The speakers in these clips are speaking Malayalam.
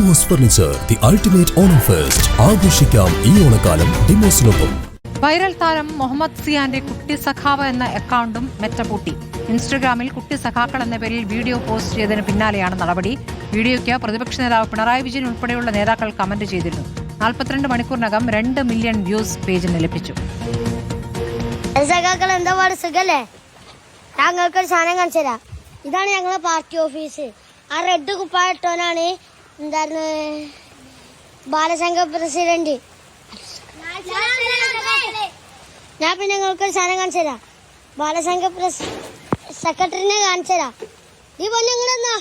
Demos furniture, the ultimate Onam fest. ആഘോഷിക്കാം ഈ ഓണക്കാലം ഡിമോസിനൊപ്പം. വൈറൽ താരം മുഹമ്മദ് സിയാന്റെ കുട്ടി സഖാവ് എന്ന അക്കൗണ്ടും മെറ്റ പൂട്ടി. ഇൻസ്റ്റഗ്രാമിൽ കുട്ടി സഖാക്കൾ എന്ന പേരിൽ വീഡിയോ പോസ്റ്റ് ചെയ്തതിന് പിന്നാലെയാണ് നടപടി. വീഡിയോയ്ക്ക് പ്രതിപക്ഷ നേതാവ് പിണറായി വിജയൻ ഉൾപ്പെടെയുള്ള നേതാക്കൾ കമന്റ് ചെയ്തിരുന്നു. 42 മണിക്കൂറിനകം 2 മില്യൺ വ്യൂസ് പേജിന് ലഭിച്ചു. ഞങ്ങൾക്കൊരു സാധനം കാണിച്ചു തരാം. ഇതാണ് ഞങ്ങളെ പാർട്ടി ഓഫീസ്. ആ റെഡ് കുപ്പായിട്ടവനാണ് എന്തായിരുന്നു ബാലസംഘ പ്രസിഡന്റ്. ഞാൻ പിന്നെ ഞങ്ങൾക്കൊരു സാധനം കാണിച്ചു തരാം. ബാലസംഘ സെക്രട്ടറിനെ കാണിച്ചു തരാം. ഈ പൊന്നെങ്ങനെന്നാ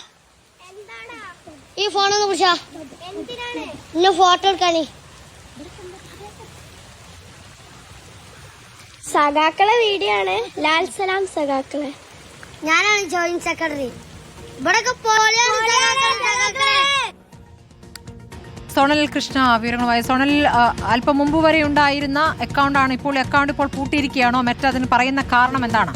ഈ ഫോണൊന്ന് പിടിച്ചാ ഇന്ന് ഫോട്ടോ എടുക്കാനേ. സഖാക്കളെ വീഡിയോ ആണ്. ലാൽ സലാം സഖാക്കളെ. ഞാനാണ് ജോയിന്റ് സെക്രട്ടറി. ഇവിടെ സോണൽ കൃഷ്ണ വിവരങ്ങളുമായി. സോണൽ, അല്പം മുമ്പ് വരെ ഉണ്ടായിരുന്ന അക്കൗണ്ടാണ് ഇപ്പോൾ അക്കൗണ്ട് ഇപ്പോൾ പൂട്ടിയിരിക്കുകയാണോ? മെറ്റ അതിന് പറയുന്ന കാരണം എന്താണ്?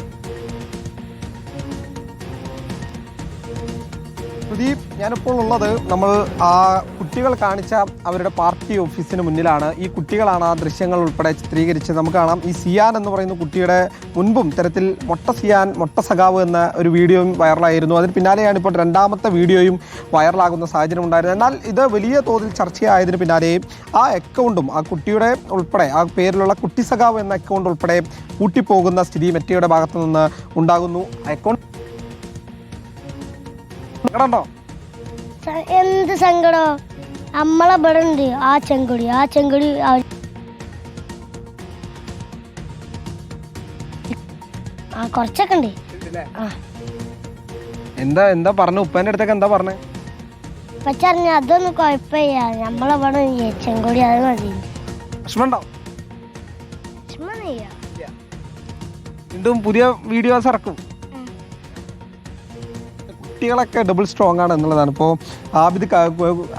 സുദീപ്, ഞാനിപ്പോൾ ഉള്ളത് നമ്മൾ ആ കുട്ടികൾ കാണിച്ച അവരുടെ പാർട്ടി ഓഫീസിന് മുന്നിലാണ്. ഈ കുട്ടികളാണ് ആ ദൃശ്യങ്ങൾ ഉൾപ്പെടെ ചിത്രീകരിച്ചത്. നമുക്ക് കാണാം ഈ സിയാൻ എന്ന് പറയുന്ന കുട്ടിയുടെ മുൻപും ഇത്തരത്തിൽ മൊട്ട സഖാവ് എന്ന ഒരു വീഡിയോയും വൈറലായിരുന്നു. അതിന് പിന്നാലെയാണ് ഇപ്പോൾ രണ്ടാമത്തെ വീഡിയോയും വൈറലാകുന്ന സാഹചര്യം ഉണ്ടായിരുന്നത്. എന്നാൽ ഇത് വലിയ തോതിൽ ചർച്ചയായതിന് പിന്നാലെ ആ അക്കൗണ്ടും ആ കുട്ടിയുടെ ഉൾപ്പെടെ ആ പേരിലുള്ള കുട്ടി സഖാവ് എന്ന അക്കൗണ്ട് ഉൾപ്പെടെ പൂട്ടിപ്പോകുന്ന സ്ഥിതി മെറ്റയുടെ ഭാഗത്തു നിന്ന് ഉണ്ടാകുന്നു. അക്കൗണ്ട് എന്ത് സങ്കടോ നമ്മളെ ഇവിടെ ഉണ്ട്. ആ ചെങ്കൊടി കൊറച്ചൊക്കെ ഉണ്ട്. എന്താ പറഞ്ഞു? ഉപ്പാന്റെ അടുത്തൊക്കെ എന്താ പറഞ്ഞേ? പച്ചറിഞ്ഞ അതൊന്നും കുഴപ്പമില്ല. നമ്മളവിടെ ചെങ്കൊടി അത് മതി. വീണ്ടും പുതിയ വീഡിയോസ് ഇറക്കും. കുട്ടികളൊക്കെ ഡബിൾ സ്ട്രോങ് ആണ് എന്നുള്ളതാണ്. ഇപ്പോൾ ആബിദ്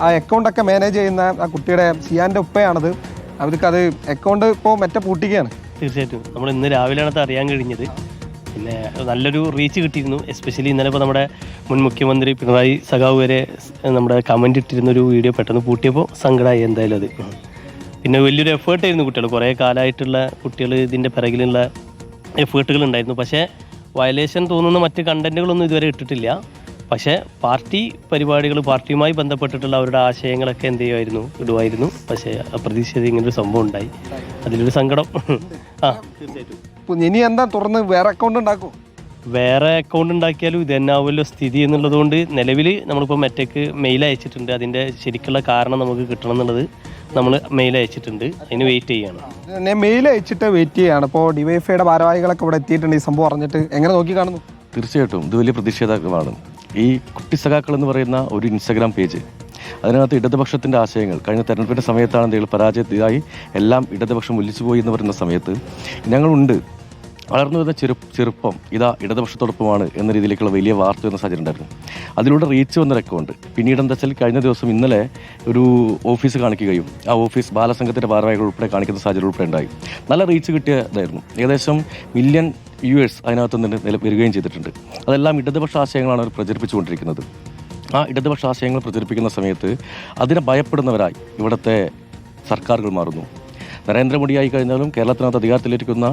ആ അക്കൗണ്ടൊക്കെ മാനേജ് ചെയ്യുന്ന ആ കുട്ടിയുടെ സിയാന്റെ ഉപ്പയാണത്. ആബിദ് അത് അക്കൗണ്ട് ഇപ്പോൾ മെറ്റ പൂട്ടിക്കുകയാണ്. തീർച്ചയായിട്ടും നമ്മൾ ഇന്ന് രാവിലെയാണ് അത് അറിയാൻ കഴിഞ്ഞത്. പിന്നെ നല്ലൊരു റീച്ച് കിട്ടിയിരുന്നു. എസ്പെഷ്യലി ഇന്നലെ ഇപ്പോൾ നമ്മുടെ മുൻ മുഖ്യമന്ത്രി പിണറായി സഖാവ് വരെ നമ്മുടെ കമൻറ്റ് ഇട്ടിരുന്നൊരു വീഡിയോ പെട്ടെന്ന് പൂട്ടിയപ്പോൾ സങ്കടമായി എന്തായാലും അത്. പിന്നെ വലിയൊരു എഫേർട്ടായിരുന്നു കുട്ടികൾ. കുറേ കാലമായിട്ടുള്ള കുട്ടികൾ ഇതിൻ്റെ പിറകിലുള്ള എഫേർട്ടുകൾ ഉണ്ടായിരുന്നു. പക്ഷേ വയലേഷൻ തോന്നുന്ന മറ്റ് കണ്ടൻറ്റുകളൊന്നും ഇതുവരെ ഇട്ടിട്ടില്ല. പക്ഷേ പാർട്ടി പരിപാടികൾ, പാർട്ടിയുമായി ബന്ധപ്പെട്ടിട്ടുള്ള അവരുടെ ആശയങ്ങളൊക്കെ എന്ത് ഇടുമായിരുന്നു. പക്ഷേ അപ്രതീക്ഷിത ഇങ്ങനൊരു സംഭവം ഉണ്ടായി. അതിലൊരു സങ്കടം. തീർച്ചയായിട്ടും. ഇനി എന്താ തുറന്ന് വേറെ അക്കൗണ്ട് ഉണ്ടാക്കും? വേറെ അക്കൗണ്ട് ഉണ്ടാക്കിയാലും ഇത് തന്നെ ആവുമല്ലോ സ്ഥിതി എന്നുള്ളതുകൊണ്ട് നിലവിൽ നമ്മളിപ്പോൾ മെറ്റയ്ക്ക് മെയിൽ അയച്ചിട്ടുണ്ട്. അതിൻ്റെ ശരിക്കുള്ള കാരണം നമുക്ക് കിട്ടണം എന്നുള്ളത് നമ്മൾ മെയിൽ അയച്ചിട്ടുണ്ട്. അതിന് വെയിറ്റ് ചെയ്യാണ്. മെയിൽ അയച്ചിട്ട് വെയിറ്റ് ചെയ്യാണ്. ഇപ്പോൾ ഡിവൈഎഫ്ഐയുടെ ഭാരവാഹികളൊക്കെ ഇവിടെ എത്തിയിട്ടുണ്ട്. ഈ സംഭവം അറിഞ്ഞിട്ട് എങ്ങനെ നോക്കി കാണുന്നു? തീർച്ചയായിട്ടും ഇത് വലിയ പ്രതിഷേധമാണ്. ഈ കുട്ടി സഖാക്കൾ എന്ന് പറയുന്ന ഒരു ഇൻസ്റ്റഗ്രാം പേജ്, അതിനകത്ത് ഇടതുപക്ഷത്തിൻ്റെ ആശയങ്ങൾ കഴിഞ്ഞ തെരഞ്ഞെടുപ്പിൻ്റെ സമയത്താണ് എന്തെങ്കിലും പരാജയത്തിലായി എല്ലാം ഇടതുപക്ഷം ഒലിച്ചു പോയി എന്ന് പറയുന്ന സമയത്ത് ഞങ്ങളുണ്ട് വളർന്നു വരുന്ന ചെറുപ്പം ഇതാ ഇടതുപക്ഷത്തോടൊപ്പമാണ് എന്ന രീതിയിലേക്കുള്ള വലിയ വാർത്ത എന്ന സാഹചര്യം ഉണ്ടായിരുന്നു. അതിലൂടെ റീച്ച് വന്നൊരു അക്കൗണ്ട്. പിന്നീട് എന്താ വെച്ചാൽ കഴിഞ്ഞ ദിവസം ഇന്നലെ ഒരു ഓഫീസ് കാണിക്കുകയും ആ ഓഫീസ് ബാലസംഘത്തിൻ്റെ ഭാരവാഹികൾ ഉൾപ്പെടെ കാണിക്കുന്ന സാഹചര്യം ഉൾപ്പെടെ ഉണ്ടായി. നല്ല റീച്ച് കിട്ടിയതായിരുന്നു. ഏകദേശം മില്യൺ വ്യൂവേഴ്സ് അതിനകത്ത് നിന്ന് വരികയും ചെയ്തിട്ടുണ്ട്. അതെല്ലാം ഇടതുപക്ഷ ആശയങ്ങളാണ് അവർ പ്രചരിപ്പിച്ചുകൊണ്ടിരിക്കുന്നത്. ആ ഇടതുപക്ഷ ആശയങ്ങൾ പ്രചരിപ്പിക്കുന്ന സമയത്ത് അതിനെ ഭയപ്പെടുന്നവരായി ഇവിടുത്തെ സർക്കാരുകൾ മാറുന്നു. നരേന്ദ്രമോദി ആയി കഴിഞ്ഞാലും കേരളത്തിനകത്ത് അധികാരത്തിലിരിക്കുന്ന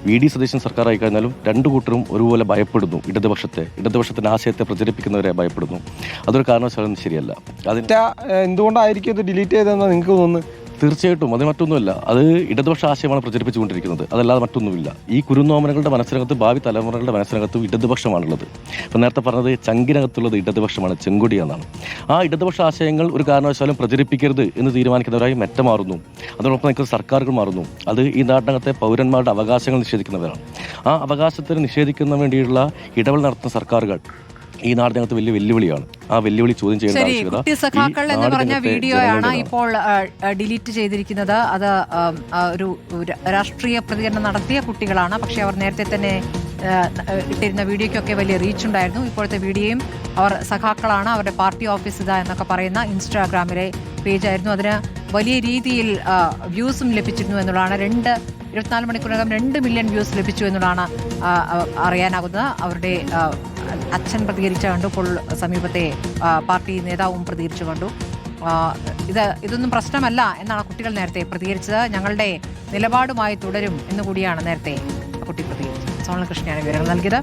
VD സതീശൻ സർക്കാർ ആയി കഴിഞ്ഞാലും രണ്ടു കൂട്ടരും ഒരുപോലെ ഭയപ്പെടുന്നു. ഇടതുപക്ഷത്തിൻ്റെ ആശയത്തെ പ്രചരിപ്പിക്കുന്നവരെ ഭയപ്പെടുന്നു. അതൊരു കാരണവശാലും ശരിയല്ല. അതിൻ്റെ എന്തുകൊണ്ടായിരിക്കും ഇത് ഡിലീറ്റ് ചെയ്തതെന്ന് നിങ്ങൾക്ക് തോന്നുന്നു? തീർച്ചയായിട്ടും അത് മറ്റൊന്നുമല്ല. അത് ഇടതുപക്ഷ ആശയമാണ് പ്രചരിപ്പിച്ചുകൊണ്ടിരിക്കുന്നത്. അതല്ലാതെ മറ്റൊന്നുമില്ല. ഈ കുരുന്നോമനകളുടെ മനസ്സിനകത്ത്, ഭാവി തലമുറകളുടെ മനസ്സിനകത്തും ഇടതുപക്ഷമാണുള്ളത്. ഇപ്പം നേരത്തെ പറഞ്ഞത് ചങ്കിനകത്തുള്ളത് ഇടതുപക്ഷമാണ്, ചെങ്കൊടി എന്നാണ്. ആ ഇടതുപക്ഷ ആശയങ്ങൾ ഒരു കാരണവശാലും പ്രചരിപ്പിക്കരുത് എന്ന് തീരുമാനിക്കുന്നവരായി മെറ്റ മാറുന്നു. അതോടൊപ്പം നിൽക്കുന്ന സർക്കാരുകൾ മാറുന്നു. അത് ഈ നാട്ടിനകത്തെ പൗരന്മാരുടെ അവകാശങ്ങൾ നിഷേധിക്കുന്നവരാണ്. ആ അവകാശത്തിന് നിഷേധിക്കുന്ന വേണ്ടിയുള്ള ഇടപെടൽ നടത്തുന്ന സർക്കാരുകൾ ഈ നാടിനകത്ത് വലിയ വെല്ലുവിളിയാണ്. ആ വെല്ലുവിളി ചോദ്യം ചെയ്യേണ്ട ആവശ്യകത. കുട്ടി സഖാക്കൾ എന്ന് പറഞ്ഞ വീഡിയോയാണ് ഇപ്പോൾ ഡിലീറ്റ് ചെയ്തിരിക്കുന്നത്. അത് ഒരു രാഷ്ട്രീയ പ്രതികരണം നടത്തിയ കുട്ടികളാണ്. പക്ഷെ അവർ നേരത്തെ തന്നെ ഇട്ടിരുന്ന വീഡിയോയ്ക്കൊക്കെ വലിയ റീച്ച് ഉണ്ടായിരുന്നു. ഇപ്പോഴത്തെ വീഡിയോയും അവർ സഖാക്കളാണ്, അവരുടെ പാർട്ടി ഓഫീസ് ഇതാ എന്നൊക്കെ പറയുന്ന ഇൻസ്റ്റാഗ്രാമിലെ പേജായിരുന്നു. അതിന് വലിയ രീതിയിൽ വ്യൂസും ലഭിച്ചിരുന്നു എന്നുള്ളതാണ്. 24 മണിക്കൂറിനകം 2 മില്യൺ വ്യൂസ് ലഭിച്ചു എന്നുള്ളതാണ് അറിയാനാകുന്നത്. അവരുടെ അച്ഛൻ പ്രതികരിച്ചു കണ്ടു. ഇപ്പോൾ സമീപത്തെ പാർട്ടി നേതാവും പ്രതികരിച്ചു കണ്ടു. ഇതൊന്നും പ്രശ്നമല്ല എന്നാണ് കുട്ടികൾ നേരത്തെ പ്രതികരിച്ചത്. ഞങ്ങളുടെ നിലപാടുമായി തുടരും എന്നുകൂടിയാണ് നേരത്തെ കുട്ടി പ്രതികരിച്ചത്. സോണൽ കൃഷ്ണയാണ് വിവരങ്ങൾ നൽകിയത്.